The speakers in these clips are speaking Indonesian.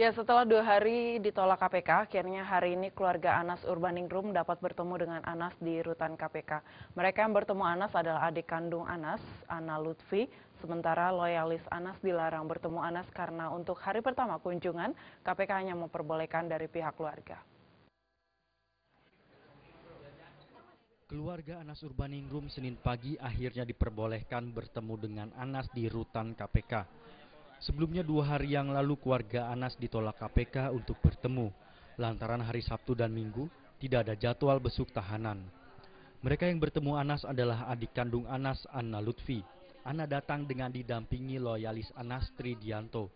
Ya, setelah 2 hari ditolak KPK, akhirnya hari ini keluarga Anas Urbaningrum dapat bertemu dengan Anas di rutan KPK. Mereka yang bertemu Anas adalah adik kandung Anas, Ana Lutfi, sementara loyalis Anas dilarang bertemu Anas karena untuk hari pertama kunjungan, KPK hanya memperbolehkan dari pihak keluarga. Keluarga Anas Urbaningrum Senin pagi akhirnya diperbolehkan bertemu dengan Anas di rutan KPK. Sebelumnya 2 hari yang lalu keluarga Anas ditolak KPK untuk bertemu, lantaran hari Sabtu dan Minggu tidak ada jadwal besuk tahanan. Mereka yang bertemu Anas adalah adik kandung Anas, Ana Lutfi. Ana datang dengan didampingi loyalis Anas, Tridianto.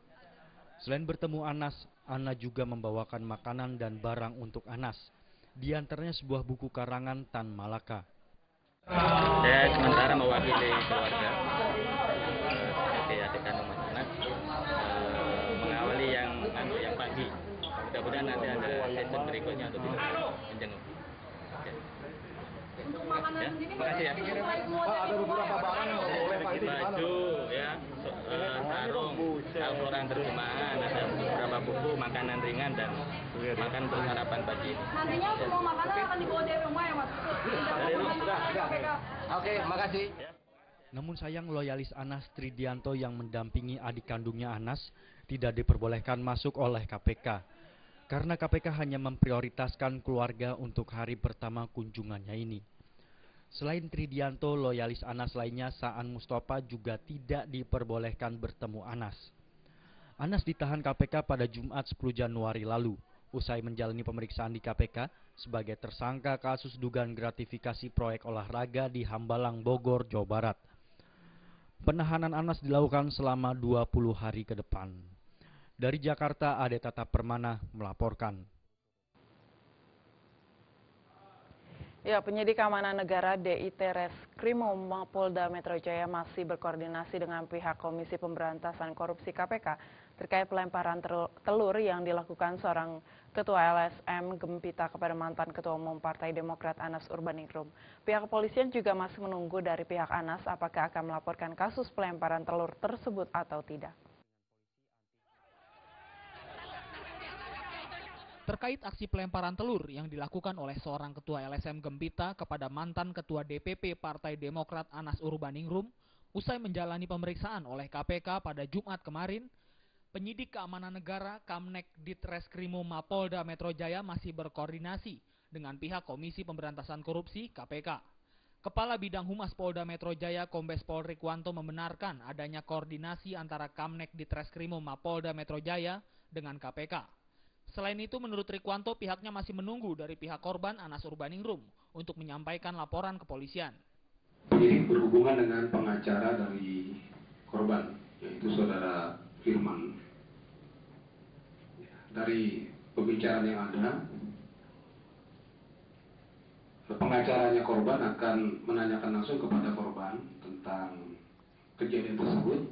Selain bertemu Anas, Ana juga membawakan makanan dan barang untuk Anas, di antaranya sebuah buku karangan Tan Malaka. Saya sementara mewakili keluarga sebagai adik kandung Mas Anas mengawali yang pagi. Mudah-mudahan nanti ada sesi berikutnya untuk bisa menjenguk. Untuk makanan Ya, sendiri, makasih ya. Pak, ada beberapa barang yang boleh Pak itu Baju, ya, sarung, Al-Quran terjemahan, ada beberapa buku, makanan ringan dan makan untuk sarapan pagi. nantinya semua makanan akan dibawa dari rumah ya Mas? Dari rumah. KPK. Oke, makasih. Namun sayang loyalis Anas, Tridianto yang mendampingi adik kandungnya Anas tidak diperbolehkan masuk oleh KPK. Karena KPK hanya memprioritaskan keluarga untuk hari pertama kunjungannya ini. Selain Tridianto, loyalis Anas lainnya Saan Mustafa juga tidak diperbolehkan bertemu Anas. Anas ditahan KPK pada Jumat 10 Januari lalu, usai menjalani pemeriksaan di KPK sebagai tersangka kasus dugaan gratifikasi proyek olahraga di Hambalang, Bogor, Jawa Barat. Penahanan Anas dilakukan selama 20 hari ke depan. Dari Jakarta, Ade Tata Permana melaporkan. Ya, penyidik keamanan negara DIT Reskrimum Polda Metro Jaya masih berkoordinasi dengan pihak Komisi Pemberantasan Korupsi KPK terkait pelemparan telur yang dilakukan seorang Ketua LSM Gempita kepada mantan Ketua Umum Partai Demokrat Anas Urbaningrum. Pihak kepolisian juga masih menunggu dari pihak Anas apakah akan melaporkan kasus pelemparan telur tersebut atau tidak. Terkait aksi pelemparan telur yang dilakukan oleh seorang ketua LSM Gempita kepada mantan ketua DPP Partai Demokrat Anas Urbaningrum, usai menjalani pemeriksaan oleh KPK pada Jumat kemarin, penyidik keamanan negara Kamnek Ditreskrimum Mapolda Metro Jaya masih berkoordinasi dengan pihak Komisi Pemberantasan Korupsi KPK. Kepala Bidang Humas Polda Metro Jaya Kombes Pol Rikwanto membenarkan adanya koordinasi antara Kamnek Ditreskrimum Mapolda Metro Jaya dengan KPK. Selain itu, menurut Rikwanto, pihaknya masih menunggu dari pihak korban Anas Urbaningrum untuk menyampaikan laporan kepolisian. Penyidik berhubungan dengan pengacara dari korban, yaitu saudara Firman. Dari pembicaraan yang ada, pengacaranya korban akan menanyakan langsung kepada korban tentang kejadian tersebut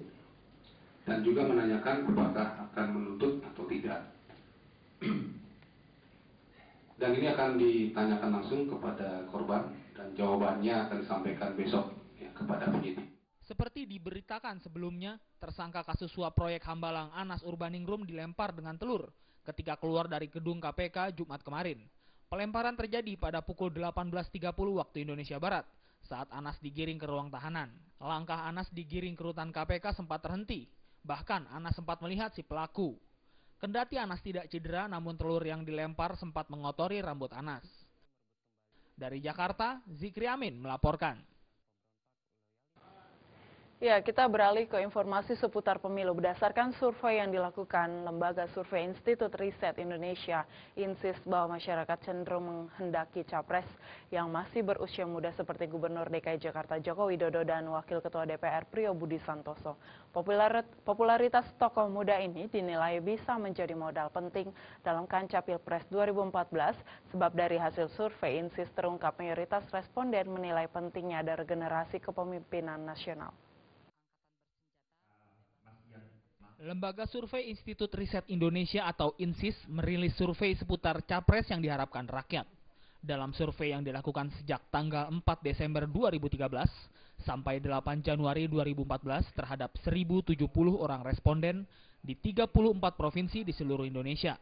dan juga menanyakan apakah akan menuntut atau tidak. Dan ini akan ditanyakan langsung kepada korban dan jawabannya akan disampaikan besok ya, kepada penyidik. Seperti diberitakan sebelumnya, tersangka kasus suap proyek Hambalang Anas Urbaningrum dilempar dengan telur ketika keluar dari gedung KPK Jumat kemarin. Pelemparan terjadi pada pukul 18.30 waktu Indonesia Barat saat Anas digiring ke ruang tahanan. Langkah Anas digiring ke rutan KPK sempat terhenti. Bahkan Anas sempat melihat si pelaku. Kendati Anas tidak cedera, namun telur yang dilempar sempat mengotori rambut Anas. Dari Jakarta, Zikri Amin melaporkan. Ya, kita beralih ke informasi seputar pemilu. Berdasarkan survei yang dilakukan Lembaga Survei Institut Riset Indonesia, INSIS, bahwa masyarakat cenderung menghendaki capres yang masih berusia muda seperti Gubernur DKI Jakarta Joko Widodo dan Wakil Ketua DPR Priyo Budi Santoso. Popularitas tokoh muda ini dinilai bisa menjadi modal penting dalam kancah Pilpres 2014, sebab dari hasil survei INSIS terungkap mayoritas responden menilai pentingnya ada regenerasi kepemimpinan nasional. Lembaga Survei Institut Riset Indonesia atau INSIS merilis survei seputar capres yang diharapkan rakyat. Dalam survei yang dilakukan sejak tanggal 4 Desember 2013 sampai 8 Januari 2014 terhadap 1.070 orang responden, di 34 provinsi di seluruh Indonesia.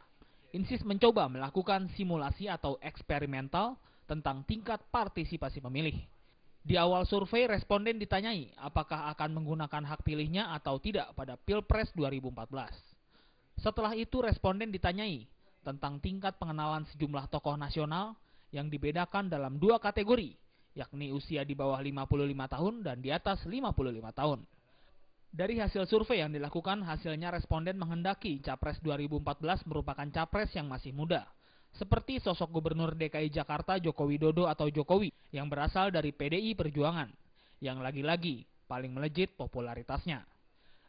INSIS mencoba melakukan simulasi atau eksperimental tentang tingkat partisipasi pemilih. Di awal survei, responden ditanyai apakah akan menggunakan hak pilihnya atau tidak pada Pilpres 2014. Setelah itu, responden ditanyai tentang tingkat pengenalan sejumlah tokoh nasional yang dibedakan dalam 2 kategori, yakni usia di bawah 55 tahun dan di atas 55 tahun. Dari hasil survei yang dilakukan, hasilnya responden menghendaki Capres 2014 merupakan capres yang masih muda, seperti sosok Gubernur DKI Jakarta Joko Widodo atau Jokowi yang berasal dari PDI Perjuangan, yang lagi-lagi paling melejit popularitasnya.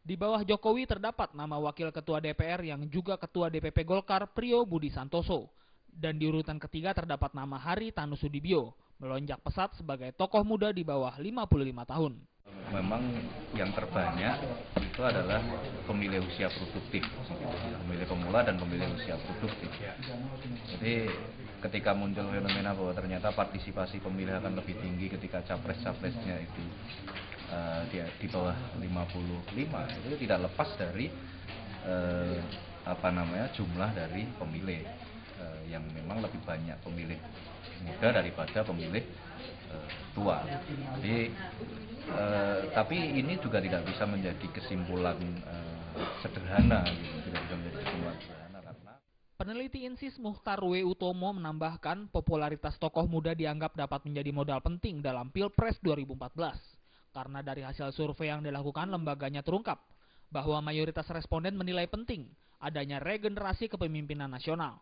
Di bawah Jokowi terdapat nama Wakil Ketua DPR yang juga Ketua DPP Golkar Priyo Budi Santoso, dan di urutan ketiga terdapat nama Hari Tanu Sudibyo, melonjak pesat sebagai tokoh muda di bawah 55 tahun. Memang yang terbanyak itu adalah pemilih usia produktif, pemilih pemula dan pemilih usia produktif. Jadi ketika muncul fenomena bahwa ternyata partisipasi pemilih akan lebih tinggi ketika capres-capresnya itu di bawah 55, itu tidak lepas dari jumlah dari pemilih yang memang lebih banyak pemilih muda daripada pemilih tua. Jadi tapi ini juga tidak bisa menjadi kesimpulan sederhana, gitu. Tidak bisa menjadi kesimpulan sederhana karena peneliti INSIS Muhtar W. Utomo menambahkan popularitas tokoh muda dianggap dapat menjadi modal penting dalam Pilpres 2014. Karena dari hasil survei yang dilakukan lembaganya terungkap bahwa mayoritas responden menilai penting adanya regenerasi kepemimpinan nasional,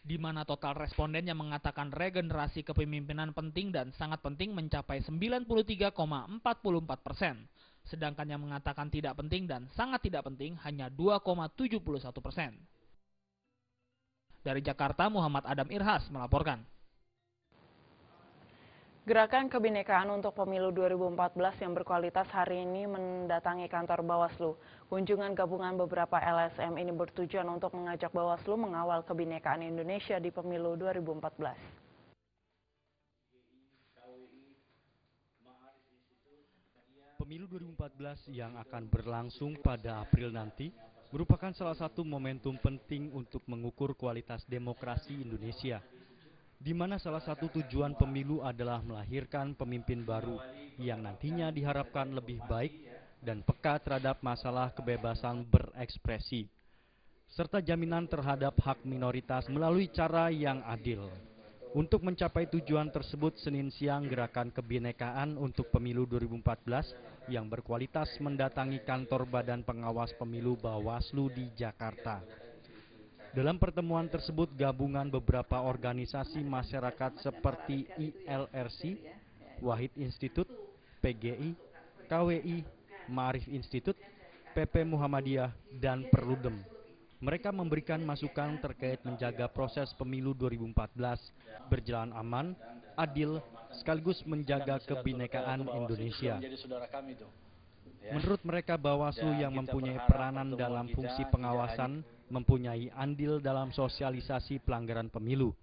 di mana total responden yang mengatakan regenerasi kepemimpinan penting dan sangat penting mencapai 93,44%, sedangkan yang mengatakan tidak penting dan sangat tidak penting hanya 2,71%. Dari Jakarta, Muhammad Adam Irhas melaporkan. Gerakan Kebinekaan untuk Pemilu 2014 yang berkualitas hari ini mendatangi kantor Bawaslu. Kunjungan gabungan beberapa LSM ini bertujuan untuk mengajak Bawaslu mengawal kebinekaan Indonesia di Pemilu 2014. Pemilu 2014 yang akan berlangsung pada April nanti merupakan salah satu momentum penting untuk mengukur kualitas demokrasi Indonesia, di mana salah satu tujuan pemilu adalah melahirkan pemimpin baru yang nantinya diharapkan lebih baik dan peka terhadap masalah kebebasan berekspresi, serta jaminan terhadap hak minoritas melalui cara yang adil. Untuk mencapai tujuan tersebut, Senin siang Gerakan Kebinekaan untuk Pemilu 2014 yang berkualitas mendatangi kantor Badan Pengawas Pemilu Bawaslu di Jakarta. Dalam pertemuan tersebut, gabungan beberapa organisasi masyarakat seperti ILRC, Wahid Institute, PGI, KWI, Ma'arif Institute, PP Muhammadiyah, dan Perludem. Mereka memberikan masukan terkait menjaga proses pemilu 2014 berjalan aman, adil, sekaligus menjaga kebinekaan Indonesia. Menurut mereka, Bawaslu yang mempunyai peranan dalam fungsi pengawasan mempunyai andil dalam sosialisasi pelanggaran pemilu,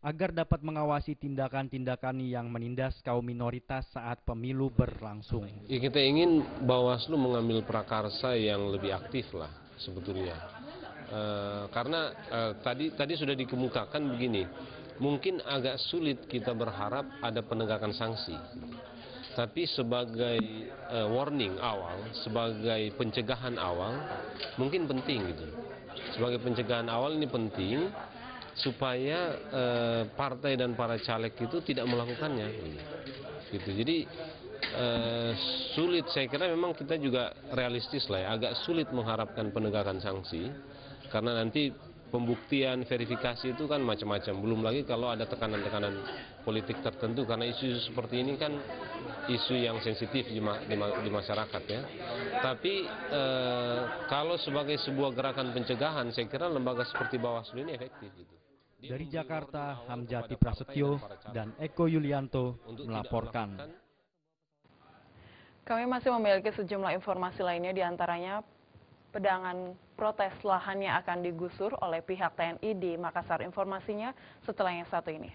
agar dapat mengawasi tindakan-tindakan yang menindas kaum minoritas saat pemilu berlangsung. Ya, kita ingin Bawaslu mengambil prakarsa yang lebih aktif lah sebetulnya. Karena tadi sudah dikemukakan begini, mungkin agak sulit kita berharap ada penegakan sanksi. Tapi sebagai warning awal, sebagai pencegahan awal, mungkin penting gitu. Sebagai pencegahan awal ini penting supaya partai dan para caleg itu tidak melakukannya. Gitu. Jadi sulit, saya kira memang kita juga realistis lah ya, agak sulit mengharapkan penegakan sanksi karena nanti pembuktian verifikasi itu kan macam-macam. Belum lagi kalau ada tekanan-tekanan politik tertentu, karena isu-isu seperti ini kan isu yang sensitif di masyarakat ya. Tapi kalau sebagai sebuah gerakan pencegahan, saya kira lembaga seperti Bawaslu ini efektif gitu. Dari Jakarta, Hamjati Prasetyo dan Eko Yulianto melaporkan. Kami masih memiliki sejumlah informasi lainnya, diantaranya pedangan protes lahannya akan digusur oleh pihak TNI di Makassar. Informasinya setelah yang satu ini.